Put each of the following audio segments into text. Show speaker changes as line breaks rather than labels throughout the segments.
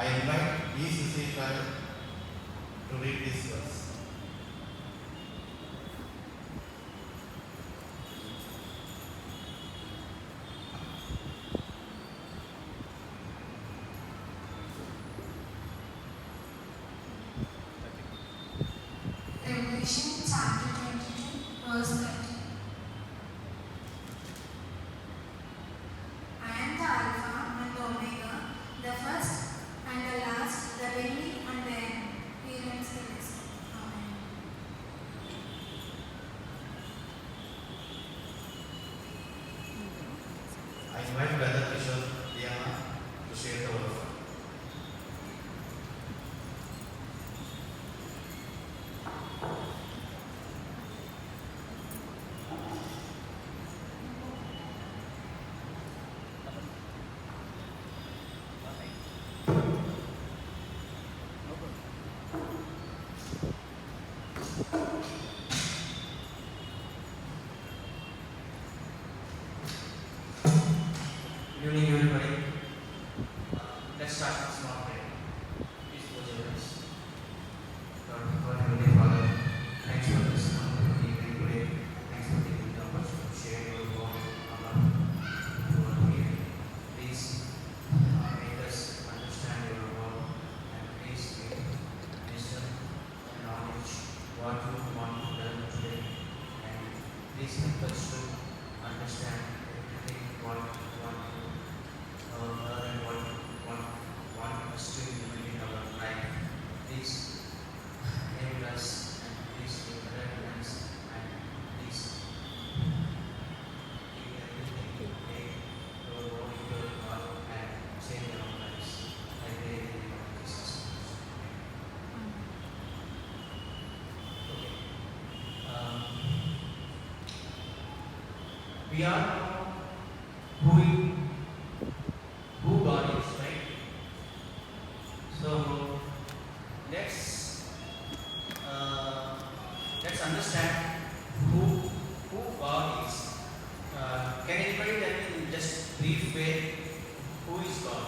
I invite E. to read this verse.
Revelation chapter 22, verse 13. I am the Alpha and the Omega, the first and the last, the beginning and the end. Here ends the lesson. Amen.
I invite Brother Kishore Diana to share the word.
Good evening, everybody. Let's start with small prayer. Please close your eyes. Lord, Heavenly Father, thanks for this wonderful evening today. Thanks for taking the opportunity to share your word, our word here. Please make us understand your word, and please give wisdom and knowledge what you want to learn today. And please help us to understand everything what you want to learn and what us to implement in our life. Please enable us and please give guidance and please give everything to take your word into your heart and change our lives. I pray in the name of Jesus. Okay. We are who God is, right? So let's understand who God is. Can anybody tell me in just brief way who is God?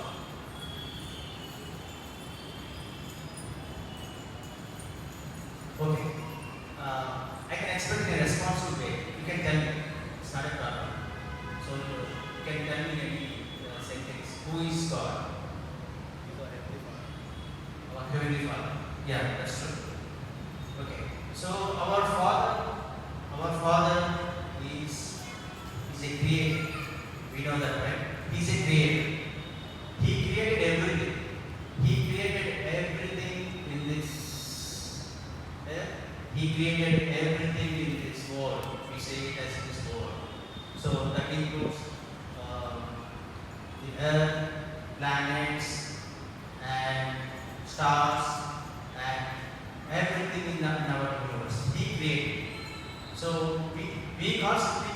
Okay. I can explain in a responsive way. You can tell me. It's not a problem. So you can tell me in any sentence. Who is God? Our Heavenly Father. Yeah, that's true. Okay. So our Father is a creator. We know that, right? He's a creator. He created everything. He created everything in this. He created everything in this world. We say it as this world. So that includes the earth, planets, and stars, and everything in our universe. He created. So we constantly,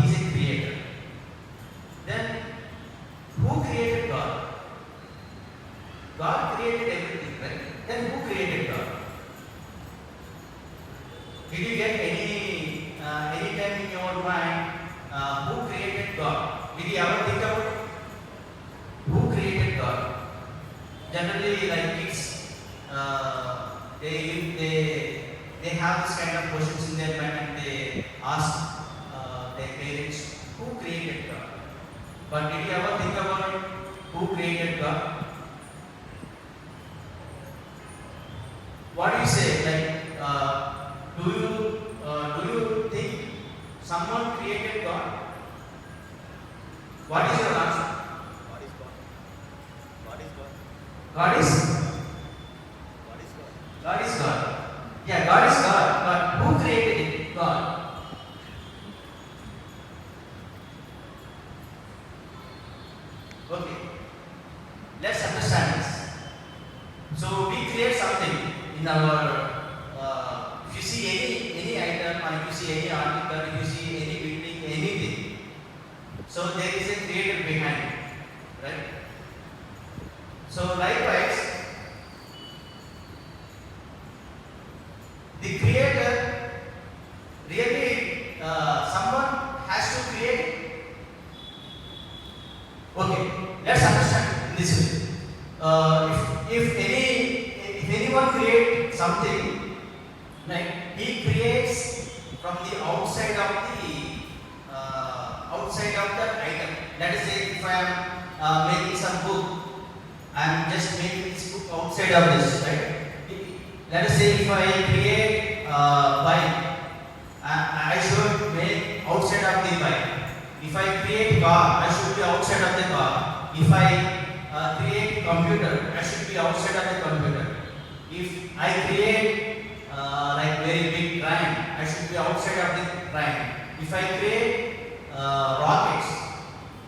He's a creator. Then, who created God? God created everything, right? Then who created God? Did you get any time in your mind who created God? Did you ever think about it? Who created God? Generally, like kids, they have this kind of questions in their mind and they ask their parents, who created God? But did you ever think about it? Who created God? What do you say? Like, do you think someone created God? What is your answer? God is God. Yeah, God is God. But who created it? God. Okay. Let's understand this. So we create something in our. If you see any item, or if you see any article, if you see any building, anything, so there is a creator behind it, right? So likewise, the creator really someone has to create. Okay, let's understand this way. if anyone create something, like he creates from the outside of the item. Let us say if I am making some book, I am just making this book outside of this, right? Let us say if I create bike, I should make outside of the bike. If I create car, I should be outside of the car. If I create computer, I should be outside of the computer. If I create like very big train, I should be outside of the train. If I create rockets,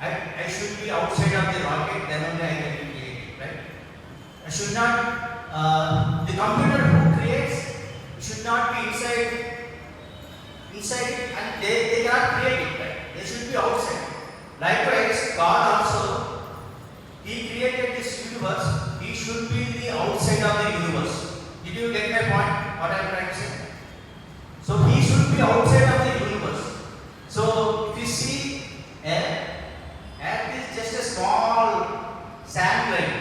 I should be outside of the rocket, then only I can create it, right? I should not, the computer who creates should not be inside it, and they cannot create it, right? They should be outside. Likewise, God also, He created this universe, He should be the outside of the universe. Did you get my point, what I am trying to say? So He should be outside of the universe. So if you see Earth is just a small sand grain.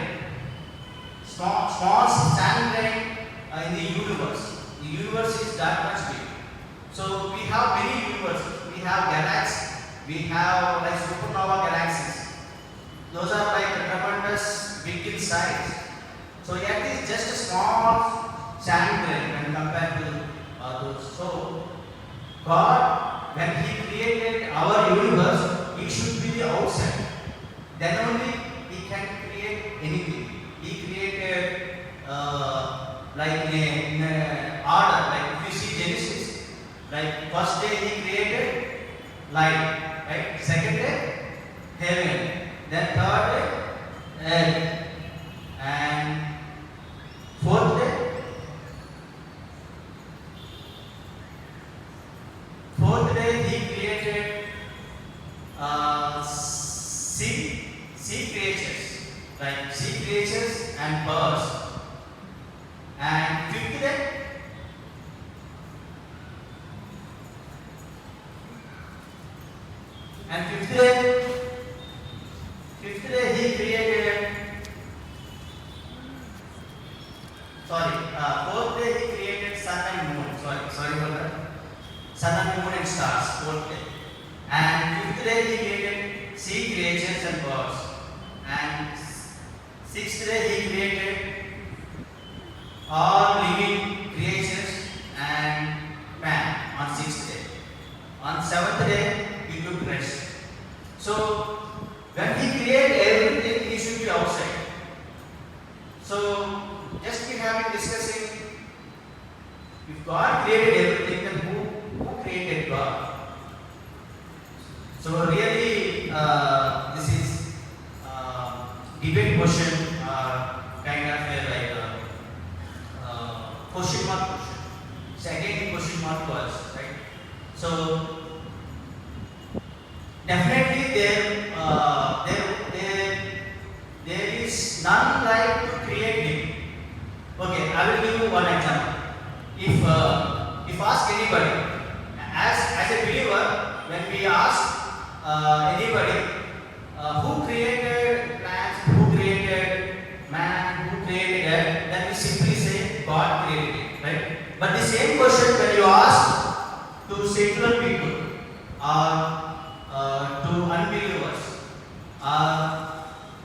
Small sand grain in the universe. The universe is that much big. So we have many universes. We have galaxies. We have like supernova galaxies. Those are like tremendous big in size. So Earth is just a small sand grain when compared to those. So God, when He created our universe, He should be the outside. Then only He can create anything. He created like in a order. Like if you see Genesis, like first day He created light, right? Second day heaven, then third day earth, and fourth day He created sea creatures, like sea creatures and birds. And fifth day He created, fourth day He created sun and moon. Sorry for that. Sun and moon and stars, fourth day. And fifth day He created sea creatures and birds. And sixth day He created all living creatures and man on sixth day. On seventh day He took rest. So when He created everything, He should be outside. So just we have been discussing, if God created everything, then who created God? So really, this is debate question, kind of question mark question. So again, question mark was right. So definitely there is none like to create Him. Okay, I will give you one example. If ask anybody, as a believer, when we ask anybody who created plants, who created man, who created earth, then we simply say God created it, right? But the same question when you ask to secular people or to unbelievers or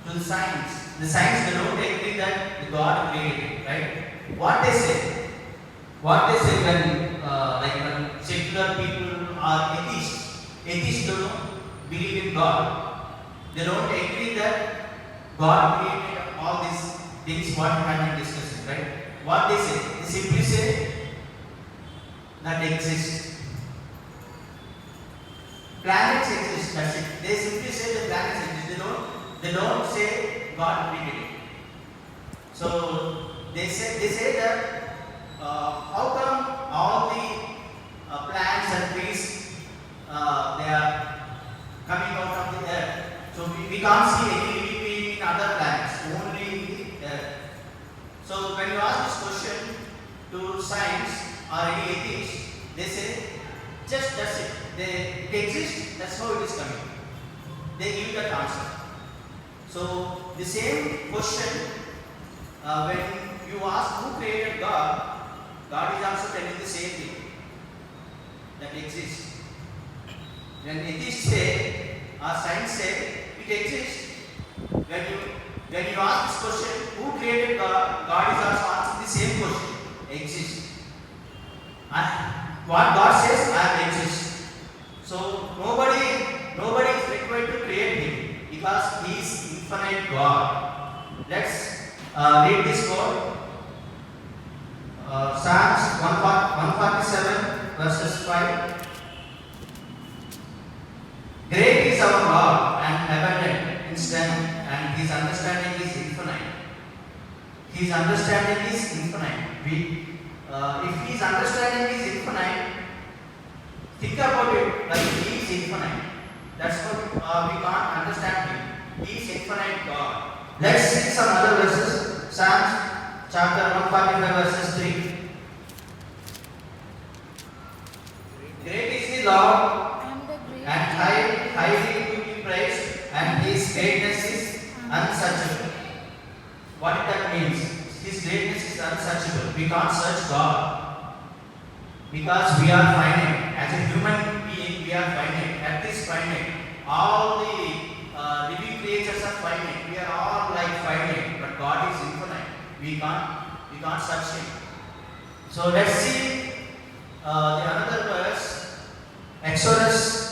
to the science they don't agree that God created it, right? What they say when secular people are atheists don't believe in God. They don't agree that God created all these things what we have been discussing, right? What they say? They simply say that exists. Planets exist, that's it. They simply say the planets exist. They don't say God created it. So they say that how come all the plants and trees they are coming out of the earth? So we can't see any living being in other planets, only in the earth. So when you ask this question to science or any atheist, they say just that's it. It exists, that's how it is coming. They give that answer. So the same question
when you ask who created God, God is also telling the same thing that exists. When atheists say or science say it exists, when you ask this question, who created God, God is also answering the same question, exists. And what God says, I exist. So nobody is required to create him because he is infinite God. Let's read this quote. Psalms 147 verses 5. Great is our God and abundant in strength, and his understanding is infinite. His understanding is infinite. If his understanding is infinite, think about it, like he is infinite. That's what we can't understand him. He is infinite God. Let's see some other verses. Psalms chapter 145 verses 3. Great is the Lord and highly to be praised, and his greatness is unsearchable. What that means? His greatness is unsearchable. We can't search God because we are finite. As a human being, we are finite. At this finite, all the living creatures are finite. We are all like finite, but God is infinite. We can't search him. So let's see the another verse, Exodus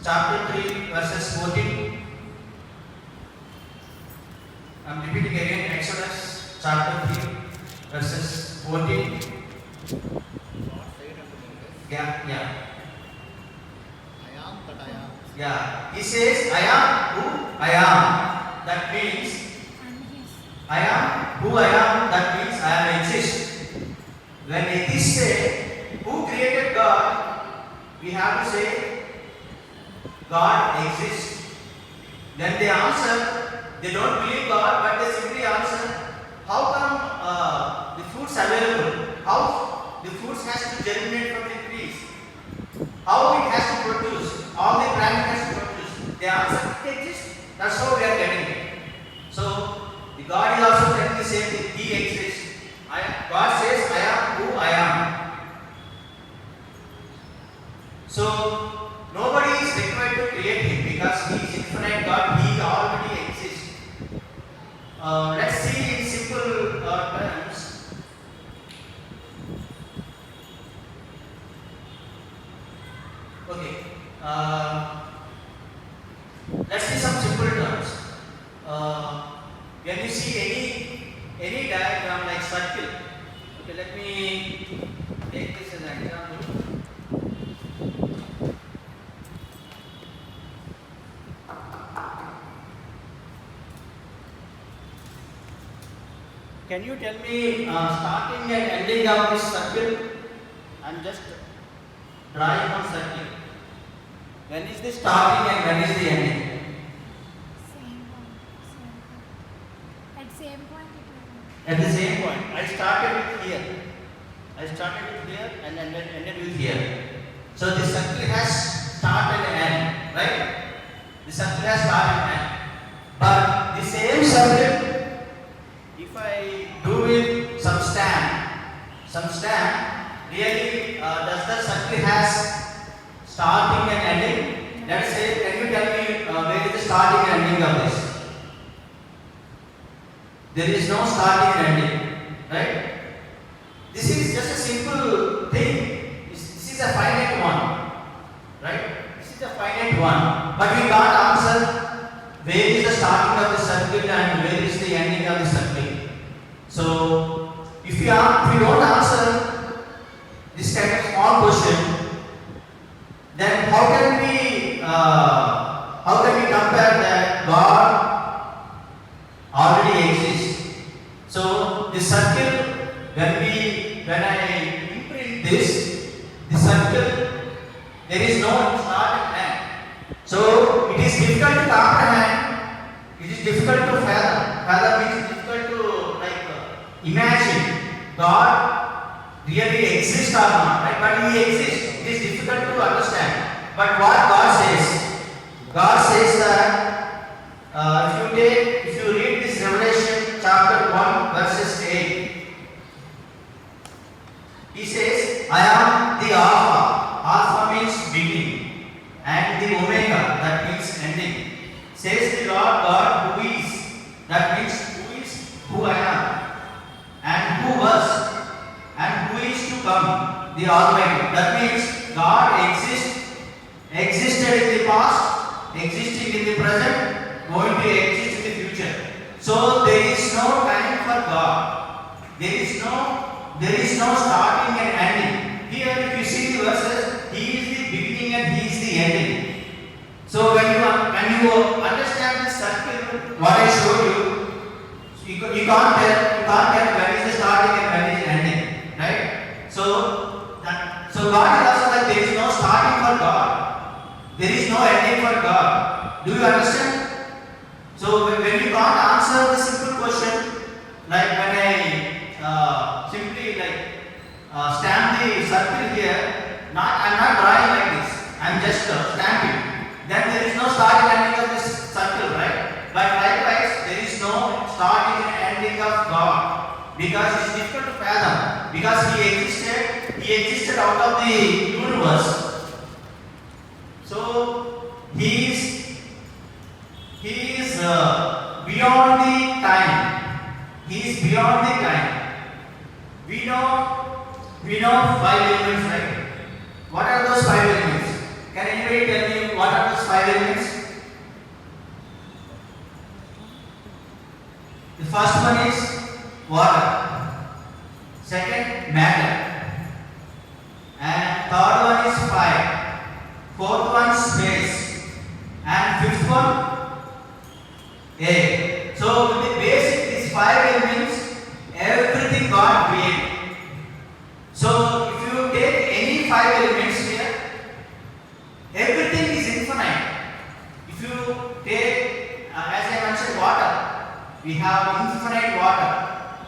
chapter 3 verses 14. I'm repeating again, Exodus chapter 3 verses 14. Yeah.
I am that I am.
Yeah. He says, I am who I am. That means I am who I am. That means I am exist. When atheists say, who created God? We have to say, God exists. Then they answer, they don't believe God, but they simply answer, how come the fruits available? How the fruits has to germinate from the trees? How it has to produce? All the plant has to produce. They answer, it exists. That's how we are getting it. So the God is also telling the same thing. He exists. God says, I am who I am. So nobody is required to create him because he is infinite God. He already exists. Let's see in simple terms. Okay. Let's see some simple terms. When you see any diagram like circle, okay, let me take this as an example. Can you tell me starting and ending of this circle? I'm just drawing one circle. When is the starting and when is the ending? At the same point. I started with here and ended with here. So the circle has start and end, right? The circle has start and end. But the same circle, if I do with some stamp, really does the circle has starting and ending? Let's say, can you tell me where is the starting and ending of this? There is no starting and ending, right? This is just a simple thing. This is a finite one, right? This is a finite one. But we can't answer where is the starting of the circle and where is the ending of the circle. So, if we don't answer this kind of small question, then how can we compare that God already exists? So the circle, when I imprint this, the circle, there is no start and end. So it is difficult to comprehend. It is difficult to fathom. Fathom means difficult to imagine God really exists or not, right? But He exists. It is difficult to understand. But what God says that if you read this Revelation chapter 1 verses 8. says the Lord God who is. That means who is, who I am, and who was, and who is to come, the Almighty. That means God existed in the past, existing in the present, going to exist in the future. So there is no time for God. There is no starting and ending. Here, if you see the verses, He is the beginning and He is the ending. So when you understand this circle, what I showed you, you can't tell when is the starting and when is the ending, right? So God is also like there is no starting for God. There is no ending for God. Do you understand? So when you can't answer the simple question, like when I simply stamp the circle here, I'm not drawing like this. I'm just stamping. Then there is no starting and ending of this circle, right? But likewise, there is no starting and ending of God, because it is difficult to fathom. Because He existed out of the universe. So He is beyond the time. He is beyond the time. We know 5 elements, right? What are those 5 elements? Can anybody tell me what are those 5 elements? The first one is water. Second, matter. And third one is fire. Fourth one, space. And fifth one, air. So with the basic, these 5 elements, everything God created. So if you take any 5 elements here, everything is infinite. If you take, as I mentioned, water, we have infinite water.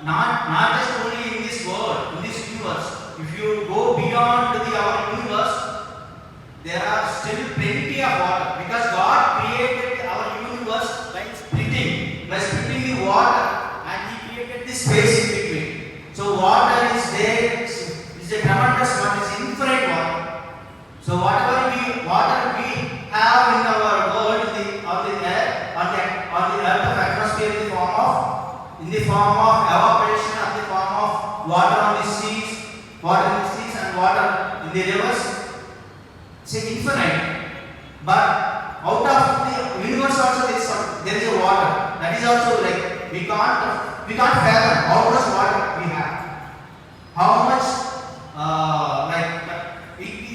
Not just only in this world, in this universe. If you go beyond our universe, there are still plenty of water, because God created our universe by splitting the water, and He created the space in between. So water is there, is a tremendous one, is infinite water. So whatever water we have in our world, on the earth of atmosphere, in the form of evaporation, in the form of water on the seas, and water in the rivers, it's infinite. But out of the universe also there is a water. That is also like we can't fathom how much water we have. How much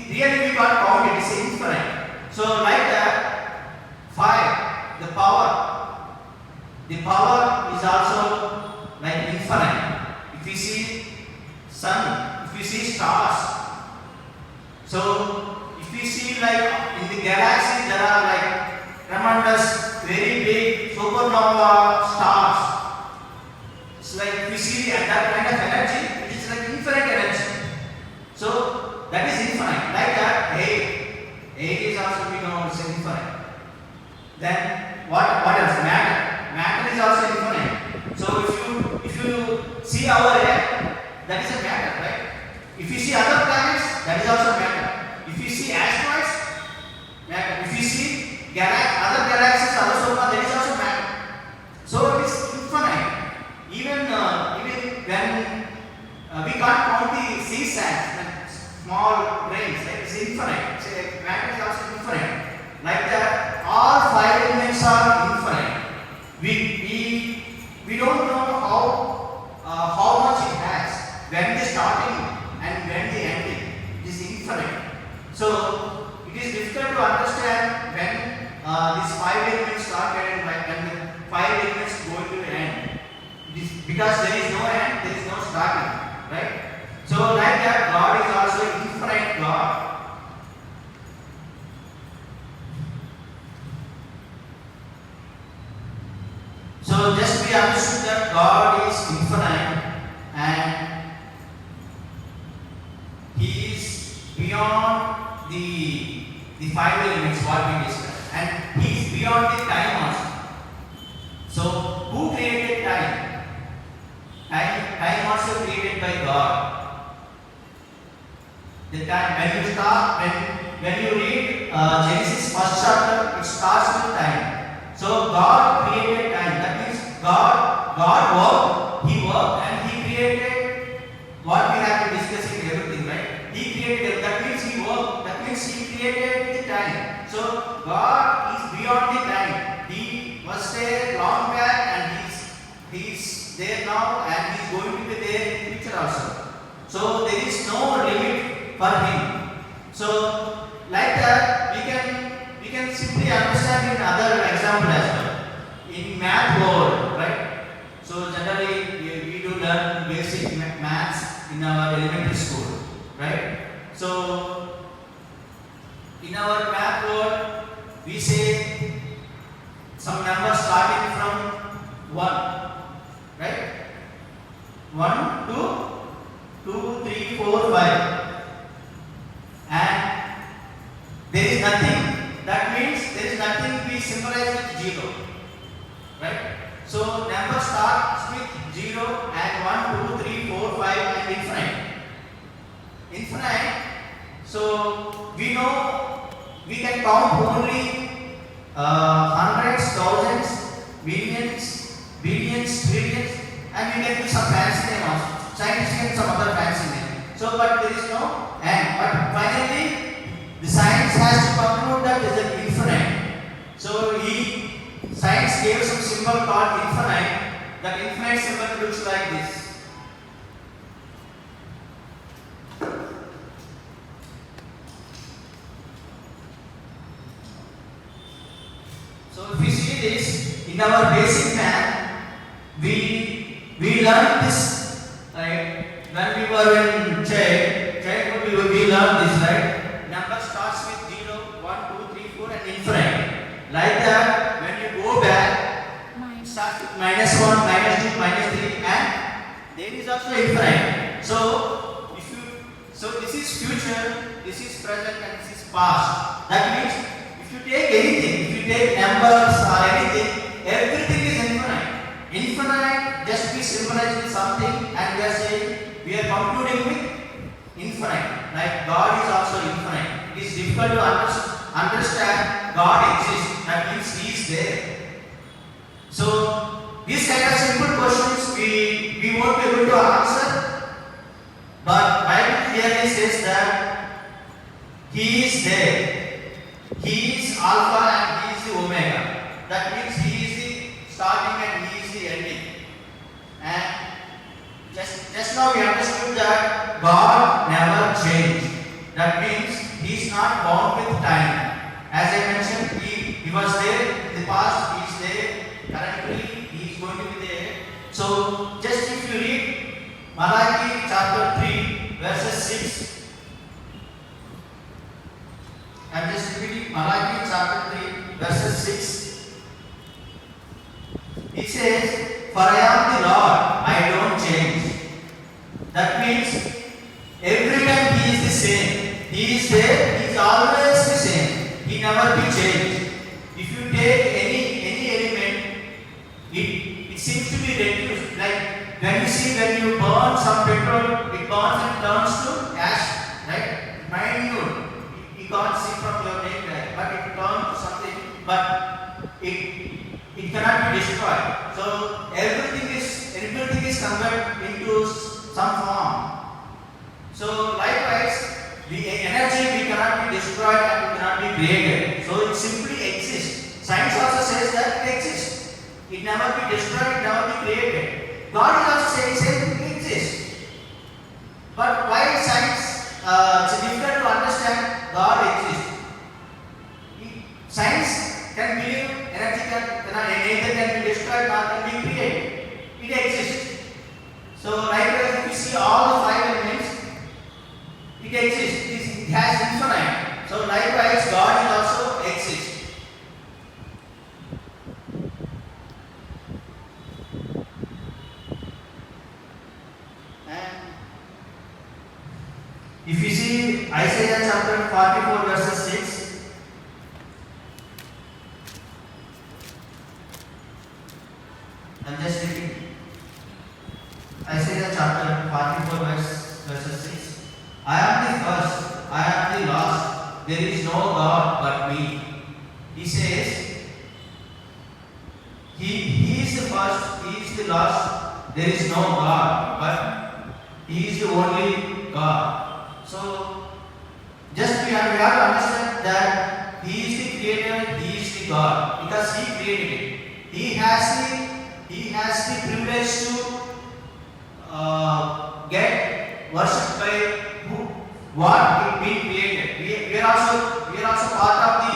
really we can't count it. It's infinite. So like that, fire, the power is also like infinite. If you see sun, if you see stars, so if you see like in the galaxy there are like tremendous, very big supernova stars. It's like if you see that kind of energy, it is like infinite energy. So that is infinite. Like that, air is also, we know, it's infinite. Then what else? Matter is also infinite. So if you see our air, that is a matter, right? If you see other planets, that is also matter. If you see asteroids, matter. If you see other galaxies, other supernova, that is also matter. So it is infinite. Even when we can't count the sea sands, like small grains, right? It's infinite. So matter is also infinite. Like that, all 5 elements are infinite. We don't know how much it has, when the starting and when the ending. It is infinite. So it is difficult to understand when these 5 elements started and when the 5 elements going to end. It is because there is no end, there is no starting, right? So like that, God is also infinite God. So just we understood that God is infinite and He is beyond the 5 elements what we discussed, and He is beyond the time also. So who created time? Time also created by God. The time when you read Genesis first chapter, it starts with time. So God worked, He worked and He created what we have been discussing everything, right? He created, that means He worked, that means He created the time. So God is beyond the time. He was there long back and He's there now and He's going to be there in the future also. So there is no limit for Him. So like that we can simply understand in other example as well. In math world, right? So generally we do learn basic maths in our elementary school, right? So in our math world we say some numbers starting from 1, right? 1, 2, 3, 4, 5. And there is nothing. That means there is nothing we symbolize with 0. Right? So number starts with 0 and 1, 2, 3, 4, 5 and infinite. Infinite. So we know we can count only hundreds, thousands, millions, billions, trillions, and we can do some fancy name also. Scientists can some other fancy name. So but there is no end. But finally the science has to conclude that there is an infinite. So science gave some symbol called infinite. That infinite symbol looks like this. So if we see this in our basic math, we learned this, right? When we were in childhood, we learned this, right? Number starts with 0, 1, 2, 3, 4 and infinite. Like that, when you go back, it starts with -1, -2, -3 and there is also infinite. So this is future, this is present and this is past. That means if you take anything, if you take numbers or anything, everything is infinite. Infinite just be symbolized with something and we are saying, we are concluding with infinite. Like God is also infinite. It is difficult to understand God exists. That means He is there. So these kind of simple questions we won't be able to answer. But Bible clearly says that He is there. He is Alpha and He is the Omega. That means He is the starting and He is the ending. And just now we understood that God never changed. That means He is not bound with time. As I mentioned, He was there in the past, He is there currently, He is going to be there. So just if you read Malachi chapter 3 verses 6. I am just reading Malachi chapter 3 verses 6. He says, "For I am the Lord, I don't change." That means every time He is the same. He is there, He is always the same. He never be changed. If you take any element, it seems to be reduced. Like when you burn some petrol, it burns and turns to ash, right? Minute. You can't see from your naked eye, but it turns to something. But it cannot be destroyed. So everything is converted into some form. So likewise, the energy we cannot be destroyed and it cannot be created. So it simply exists. Science also says that it exists. It never be destroyed, it never be created. God is also saying same thing exists. But why science? It's difficult to understand God exists. Science can believe energy neither can be destroyed nor can be created. It exists. So likewise, if you see all the 5 elements, it exists. It has infinite. So likewise, God is also exists. And if you see Isaiah chapter 44 verses 6, I'm just reading. Isaiah chapter 44 verses 6. I am the first, I am the last, there is no God but me. He says, He is the first, He is is the last, there is no God, but He is the only God. So, just we have to understand that He is the creator, He is the God, because He created it. He has the privilege to get worshipped by who, what it been created. We are also part of the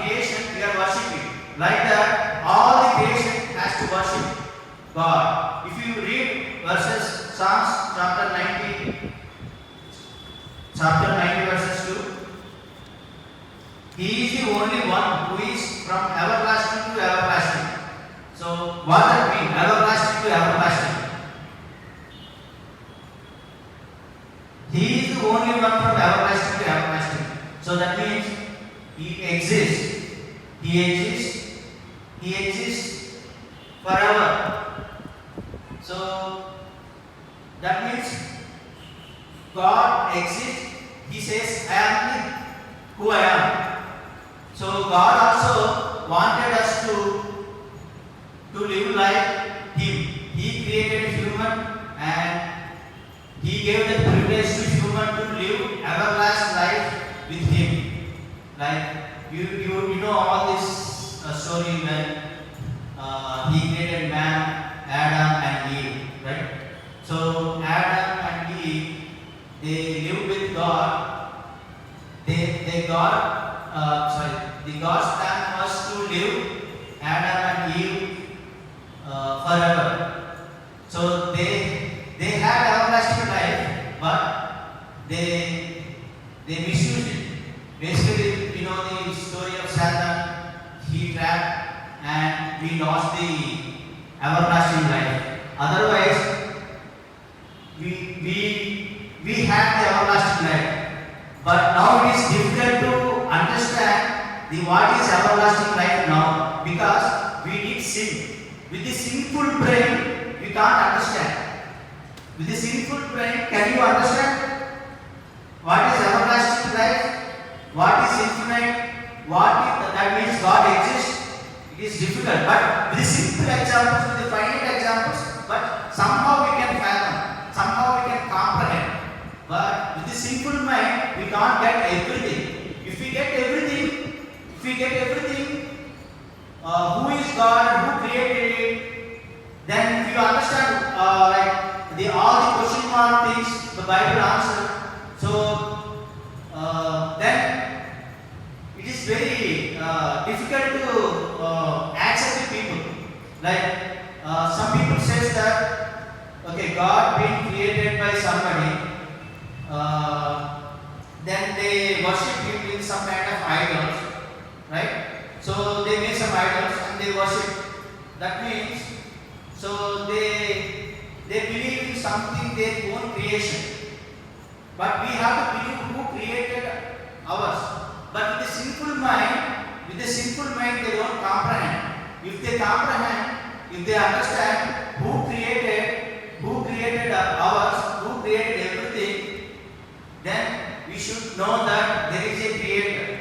creation. We are worshiping. Like that, all the creation has to worship God. If you read verses Psalms chapter 90 verses 2, He is the only one who is from everlasting to everlasting. So what that means? Everlasting to everlasting. He is the only one from everlasting to everlasting. So that means He exists. He exists forever. So that means God exists. He says, I am who I am. So God also wanted us to live like Him. He created human and He gave the privilege to human to live everlasting life with Him. Like you know all this story when He created man, Adam and Eve, right? So Adam and Eve, they lived with God. The God's plan was to live Adam and Eve forever. So they had everlasting life, but they misused it. Basically, you know the story of Satan. He trapped and we lost the everlasting life. Otherwise, we had the everlasting life. But now it is difficult to understand what is everlasting life now, because we did sin. With the sinful brain, we can't understand. With the sinful brain, can you understand what is everlasting life? What is infinite? That means God exists? It is difficult. But with the simple examples, with the finite examples, but somehow we can fathom, somehow we can comprehend. But with the simple mind, we can't get everything. If we get everything, who is God, who created it, then if you understand all the question mark things the Bible answers, so then it is very difficult to accept the people. Like some people says that okay, God being created by somebody. Then they worship Him in some kind of idols, right? So they make some idols and they worship. That means, so they believe in something their own creation. But we have to believe who created ours. But with the sinful mind, they don't comprehend. If they comprehend, if they understand who created ours, who created everything, then we should know that there is a creator.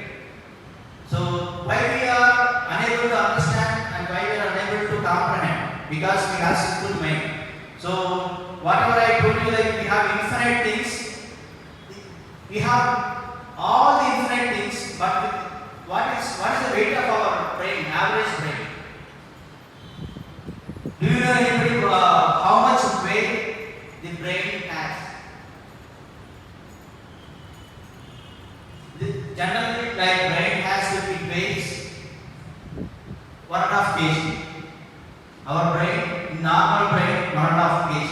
So why we are unable to understand and why we are unable to comprehend? Because we have sinful mind. So whatever I told you, like we have infinite things, we have all the infinite things, but what is the weight of our brain, average brain? Do you know anybody how much weight the brain has? Generally, like brain has to be weighs 1.5 kg. Our brain, normal brain, 1.5 kg.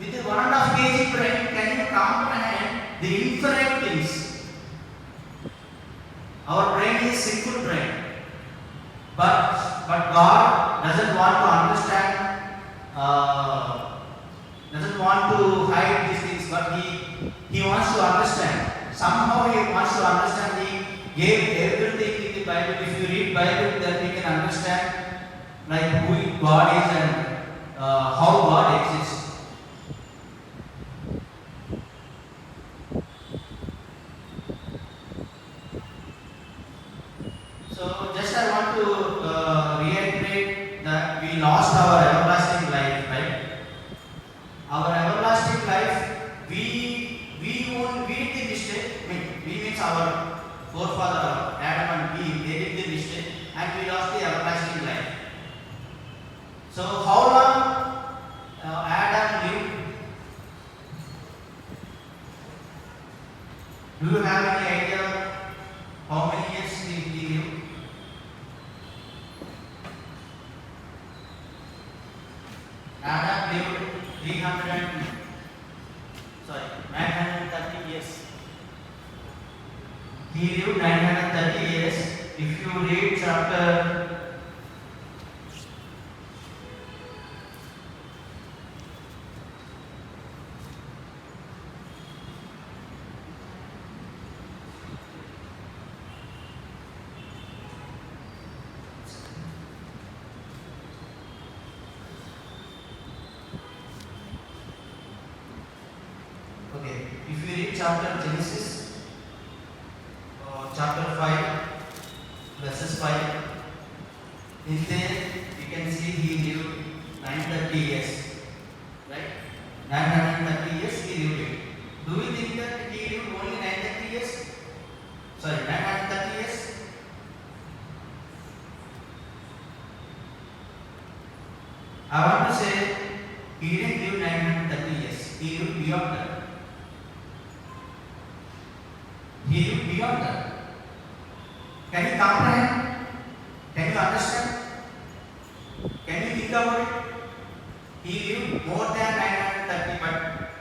With the 1.5 kg brain, can you comprehend the infinite things? Our brain is simple brain, but God doesn't want to understand, doesn't want to hide these things, but He wants to understand. Somehow He wants to understand. He gave everything in the Bible. If you read Bible, then we can understand like who God is and how God exists. So just I want to reiterate that we lost our everlasting So how long Adam lived? Do you have any idea how many years he lived? Adam lived 930 years. He lived 930 years. If you read chapter if you read chapter Genesis, chapter 5, verses 5, in there you can see he lived 930 years. Right? 930 years he lived it. Do you think that he lived only 930 years? Sorry, 930 years? I want to say he didn't live 930 years. He lived beyond that. He lived beyond that. Can you comprehend? Can you understand? Can you think about it? He lived more than 930, but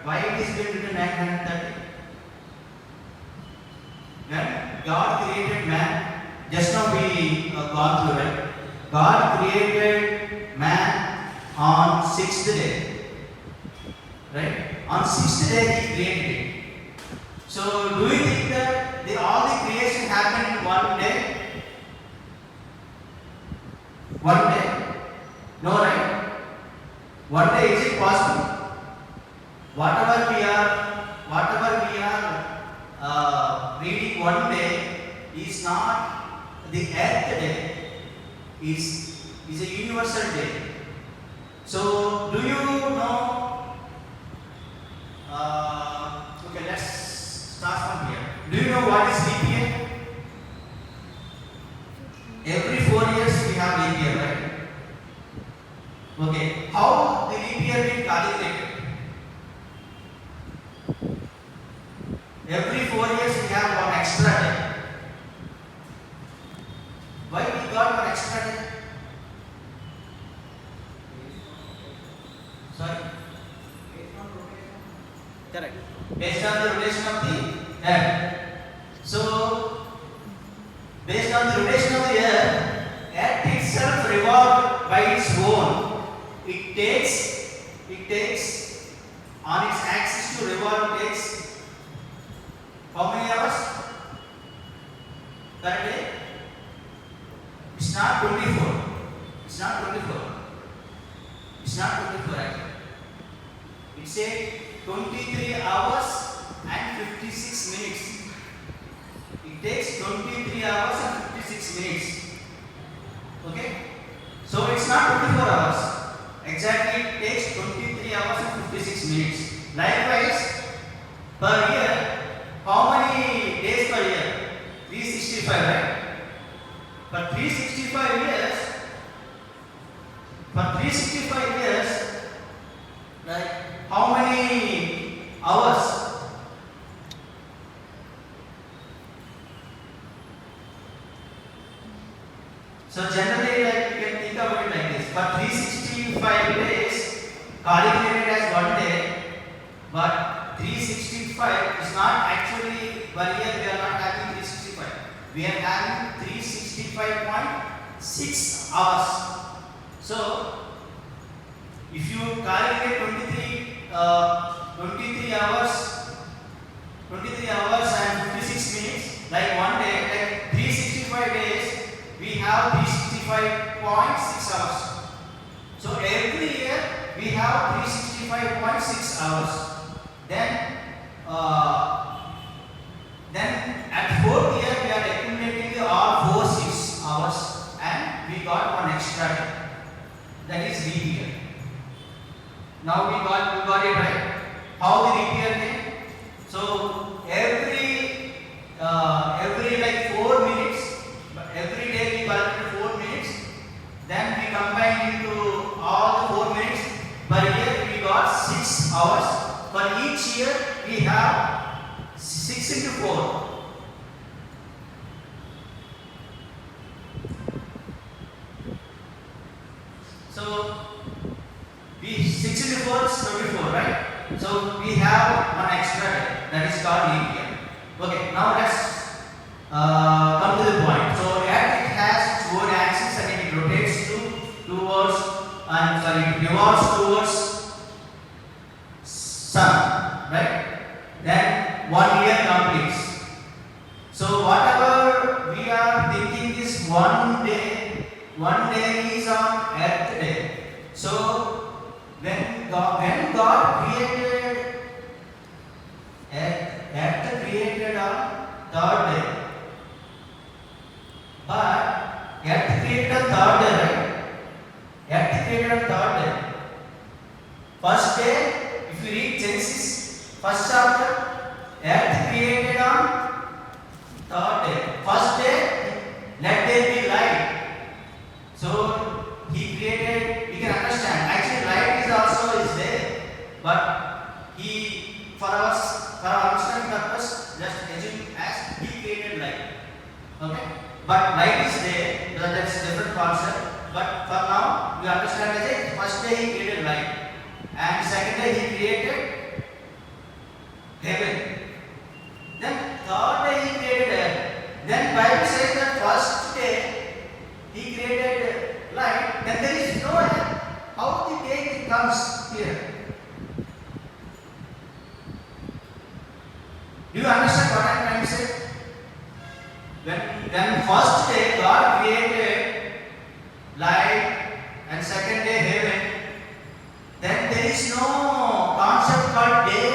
why it is going to be 930? When God created man, just now we gone through it. God created man on 6th day. Right? On 6th day he created it. So do you think that all the creation happened in one day? One day? No, right? One day is it possible? Whatever we are reading one day is not the earth day, is a universal day. So do you know? Okay, let's start from here. Do you know what is leap year? Every 4 years we have leap year, right? Okay, how the leap year been calculated? Every 4 years we have one extra day. Why we got one extra day? Sorry? Correct. Based on the rotation of the earth. So, based on the rotation of the earth itself revolves by its own. It takes on its axis to revolve takes how many hours per day? It's not 24. It's not 24. It's not 24 actually. It's a 23 hours and 56 minutes. It takes 23 hours and 56 minutes. Okay? So it's not 24 hours. Exactly, it takes 23 hours and 56 minutes. Likewise, per year, how many days per year? 365, right? For 365 years, like how many hours? So generally, like you can think about it like this: for 365 days, calculated as 1 day, but 365 is not actually per year. We are not having 365. We are having 365.6 hours. So, if you calculate 23 hours and 56 minutes, like 1 day, like 365 days, we have 365.6 hours. So every year we have 365.6 hours. Then at 4th year we are accumulating all 4 6 hours, and we got one extra day. That is leap year. Now we got it right. How the leap year came? So every like 4 minutes, every day we calculate 4 minutes. Then we combine into all hours. For each year we have 6 into 4. So we 6 into 4 is 24, right? So we have one extra day, that is called leap year. Okay, now let's come to the point. So Earth, it has its own axis and it rotates it revolves towards sun, right? Then 1 year completes. So whatever we are thinking is one day is on Earth day. So when God created Earth created on 3rd day. But Earth created on 3rd day, right? Earth created on 3rd day. First day, if you read Genesis, first chapter, Earth created on 3rd day. First day, let there be light. So he created, you can understand. Actually, light is also there, but for our understanding purpose, just assume as he created light. Okay, but light is there. That's a different concept. But for now, we understand as first day he created light, and second day he created heaven. Then 3rd day he created earth. Then Bible says that first day he created light. Then there is no earth. How the day comes here? Do you understand what I am trying to say? When first day God created light and second day heaven, then there is no concept called day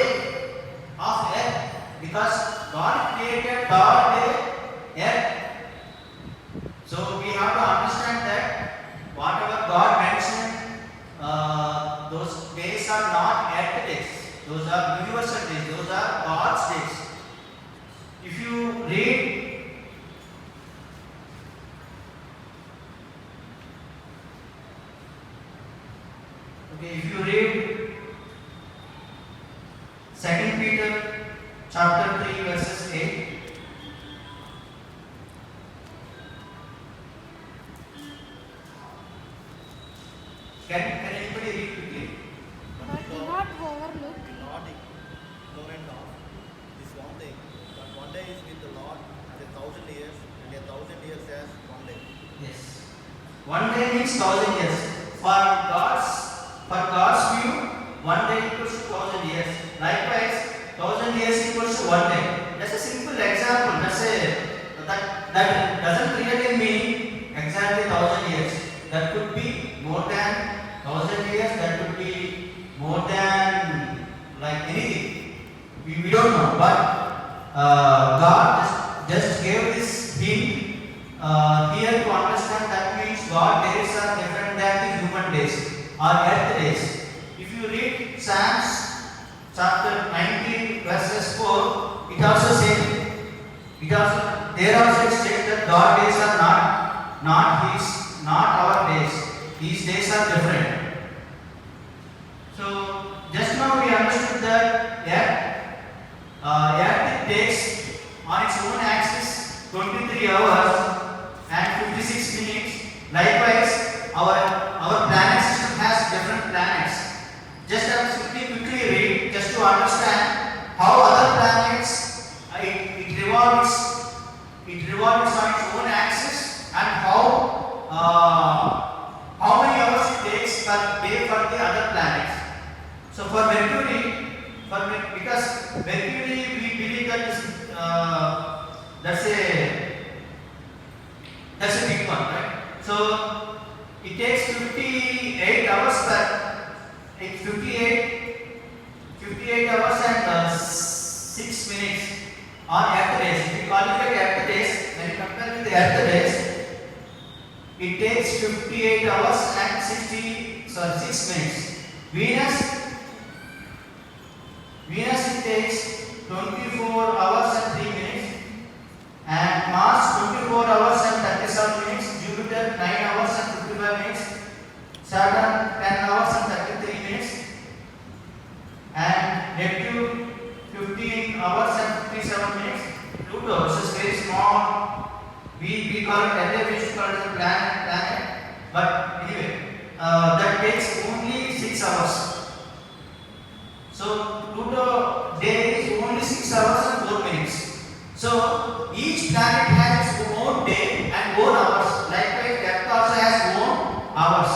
of earth, because God created 3rd day earth. So we have to understand that whatever God mentioned, those days are not earth days. Those are universal days. Those are God's days. If you read if you read 2 Peter chapter 3 verses 8, can anybody read quickly?
But do not overlook
Not ignorant of this one thing, but one day is with the Lord as 1,000 years, and 1,000 years as one day.
Yes. 1 day means 1,000 years. For God's view, 1 day equals to 1,000 years. Likewise, 1,000 years equals to 1 day. That's a simple example. That doesn't really mean exactly 1,000 years. That could be more than 1,000 years. That could be more than like anything. We don't know. But God just gave this hint here to understand. That means God days are different than the human days or earth days. If you read Psalms chapter 19 verses 4, it also says, there also it states that God days are not our days. These days are different. So just now we understood that Earth takes on its own axis 23 hours and 56 minutes. Likewise, our planet system has different planets. Just have to quickly read just to understand how other planets it revolves on its own axis, and how many hours it takes per day for the other planets. So for Mercury, because Mercury we believe that is that's a big one, right? So it takes 58 hours like 58 hours and 6 minutes on Earth days. If you calculate Earth days, when you compare with the Earth days, it takes 58 hours and 6 minutes. Venus it takes 24 hours and 3 minutes, and Mars 24 hours and 37 minutes, Jupiter 9 hours and 55 minutes, Saturn 10 hours and 33 minutes, and we call it earlier we used to call it as a planet, but anyway, that takes only 6 hours. So Pluto day is only 6 hours and 4 minutes. So each planet has its own day and own hours. Likewise, Earth also has own hours.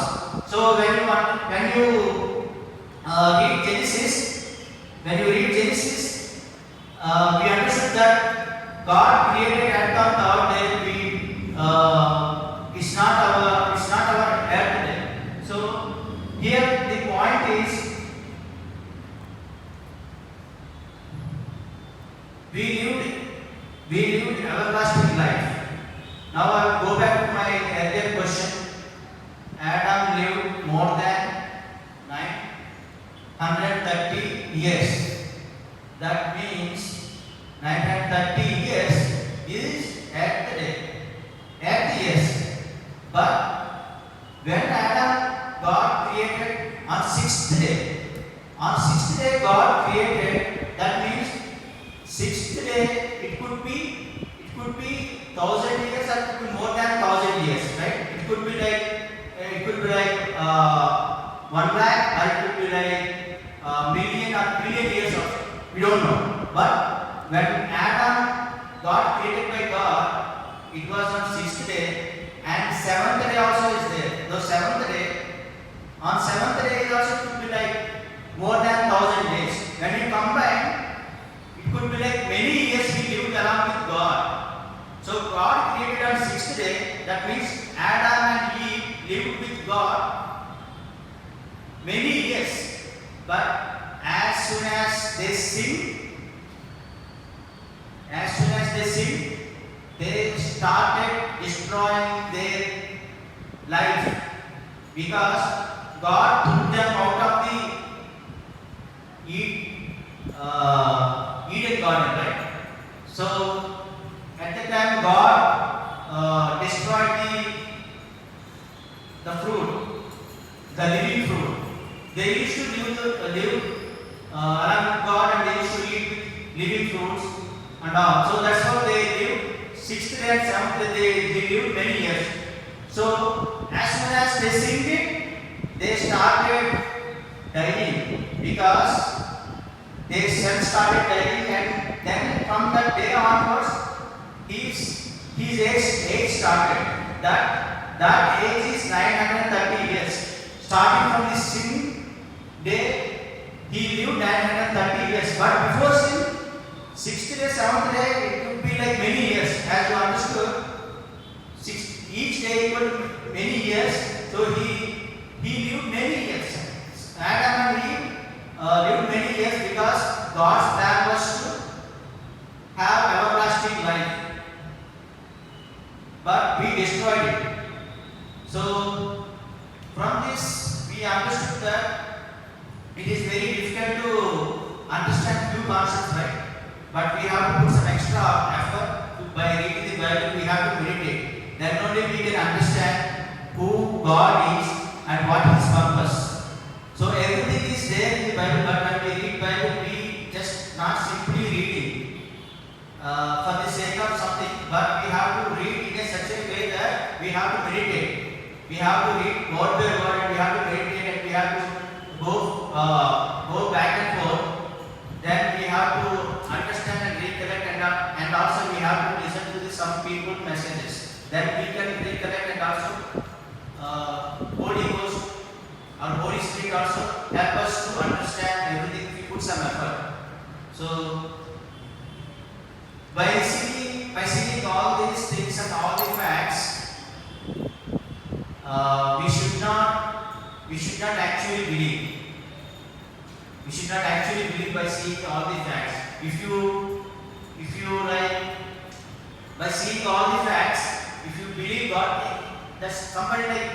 So when you read Genesis, we understood that God created Earth on third day. It's not our Earth day. So here the point is, we lived everlasting life. Now I will go back to my earlier question. Adam lived more than 930 years. That means 930 years is Earth years. But when God created on 6th day, God created. That means 6th day, it could be 1,000 years or it could be more than 1,000 years, right? It could be like 1 lakh, or it could be like million or billion years also. We don't know. But when God created by God, it was on 6th day, and 7th day also is there. Though 7th day, on 7th day it also could be like more than 1,000 days. When you combine, it could be like many years he lived along with God. So God created on 6th day. That means Adam and Eve lived with God many years. But as soon as they sinned, they started destroying their life, because God took them out of the Eden garden, right? So at the time God destroyed the fruit, the living fruit. They used to live along with God, and they used to eat living fruits and all. So that's how they lived. 6th day and 7th day they lived many years. So as soon as they sinned it, they started dying, because their cells started dying, and then from that day onwards, his age started. That age is 930 years. Starting from the sin day, he lived 930 years. But before sin, 6th day, 7th day, it could be like many years, as you understood. Each day equal to many years. So he lived many years. Adam and Eve lived many years, because God's plan was to have everlasting life. But we destroyed it. So from this we understood that it is very difficult to understand few concepts, right? But we have to put some extra effort by reading the Bible. We have to meditate. Then only we can understand who God is and what His purpose. So everything is there in the Bible, but when we read Bible, we just not simply reading for the sake of something, but we have to read in a such a way that we have to meditate. We have to read word by word, and we have to meditate, and we have to go back and forth. Then we have to understand and recollect, and also we have to listen to some people's messages. Then we can recollect, and also Holy Ghost or Holy Spirit also help us to understand everything if we put some effort. So by seeing all these things and all the facts, we should not actually believe. We should not actually believe by seeing all the facts. If you like, by seeing all the facts, if you believe God, that's somebody like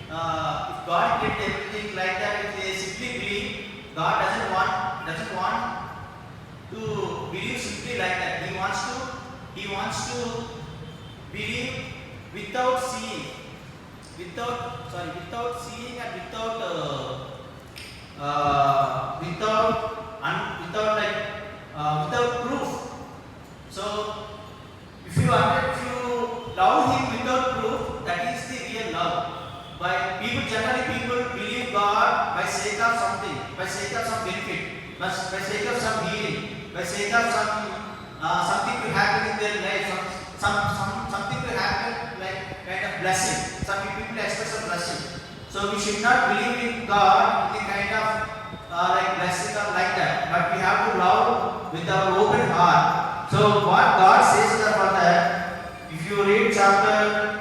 if God did everything like that, if they simply believe, God doesn't want to believe simply like that. He wants to believe without seeing, without seeing and without proof. So if you love sake of something, by sake of some benefit, by sake of some healing, by sake of something to happen in their life, something to happen like kind of blessing. Some people express a blessing. So we should not believe in God in the kind of like blessing or like that, but we have to love with our open heart. So what God says about that, if you read chapter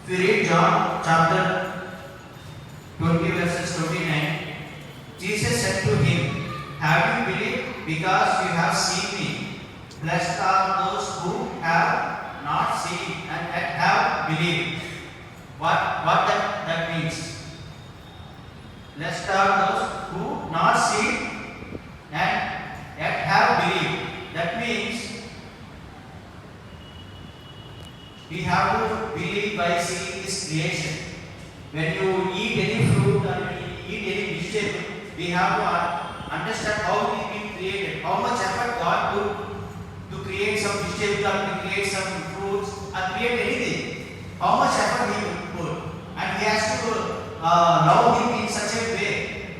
If you read John chapter 20 verses 29, Jesus said to him, have you believed because you have seen me? Blessed are those who have not seen and yet have believed. What that means? Blessed are those who not seen and yet have believed. That means we have to believe by seeing this creation. When you eat any fruit or eat any vegetable, we have to understand how it been created, how much effort God put to create some vegetable or to create some fruits or create anything. How much effort He put, and He has to love Him in such a way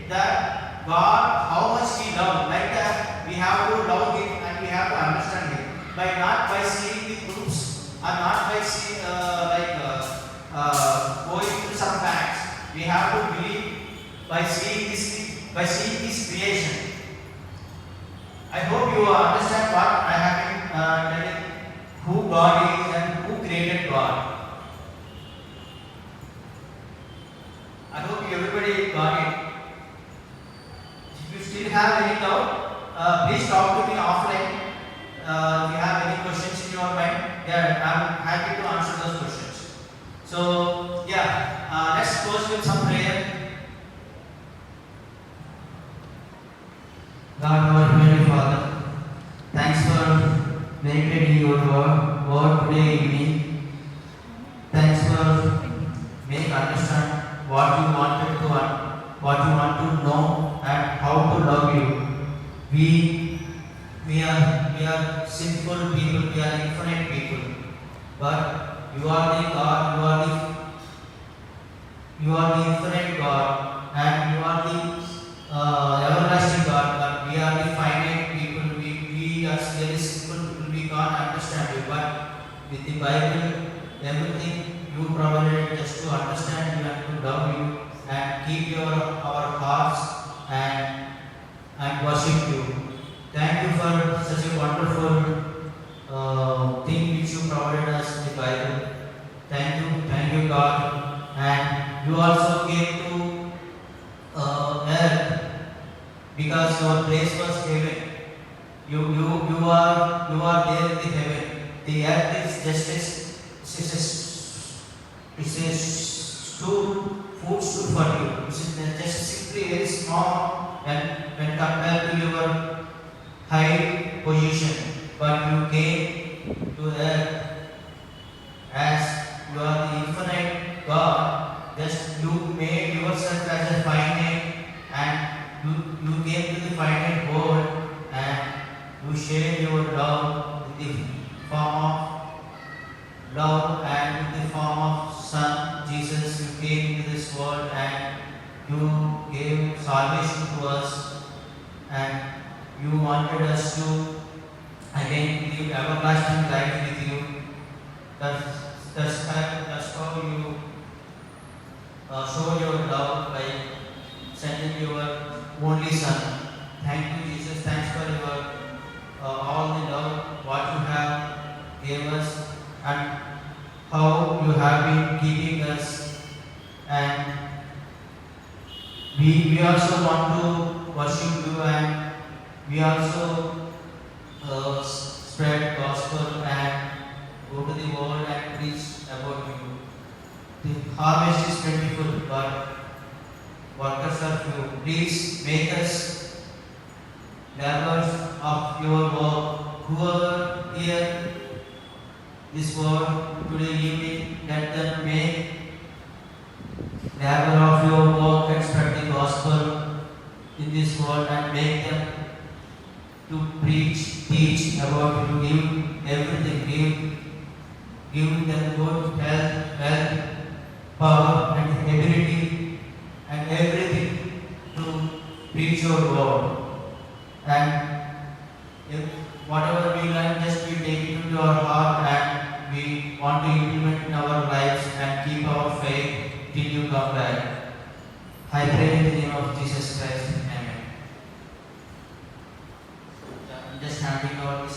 that God, how much He loved, like that we have to love Him and we have to understand Him by not by seeing the fruits. Are not by seeing going through some facts. We have to believe by seeing this creation. I hope you understand what I have been telling, who God is and who created God. I hope everybody got it. If you still have any doubt, please talk to me offline. If you have any questions in your mind, I'm happy to answer those questions. So, let's close with some prayer. God, our Heavenly Father, thanks for meditating your word today evening. Thanks for making understand what you wanted to know and how to love you. We are sinful people, we are infinite people, but you are the God, you are the infinite God, and you are the everlasting God, but we are the finite people, we are very simple people, we can't understand you, but with the Bible, everything you provided just to understand you and to love you and keep our hearts and worship you. Thank you for such a wonderful thing which you provided us in the Bible. Thank you, God. And you also came to earth because your place was heaven. You are there in the heaven. The earth is just a stool, food stool for you. It is just simply very small when compared to your high position, but you came to earth as you are the infinite God. Just you made yourself as a finite, and you came to the finite world, and you shared your love in the form of love and in the form of Son Jesus. You came into this world and you gave salvation to us, and you wanted us to again live everlasting life with you. That's how you show your love by sending your only Son. Thank you, Jesus. Thanks for your all the love what you have gave us and how you have been keeping us. And we also want to worship you, and we also spread gospel and go to the world and preach about you. The harvest is plentiful, but workers are few. Please make us laborers of your work. Whoever hear this word today evening, let them make labor of your work and spread the gospel in this world, and make them to preach, teach about you, give everything, give them good health, power and ability and everything to preach your word. And if whatever we learn, just we take it into our heart and we want to implement in our lives and keep our faith till you come back. I pray in the name of Jesus Christ. Amen. Just handing over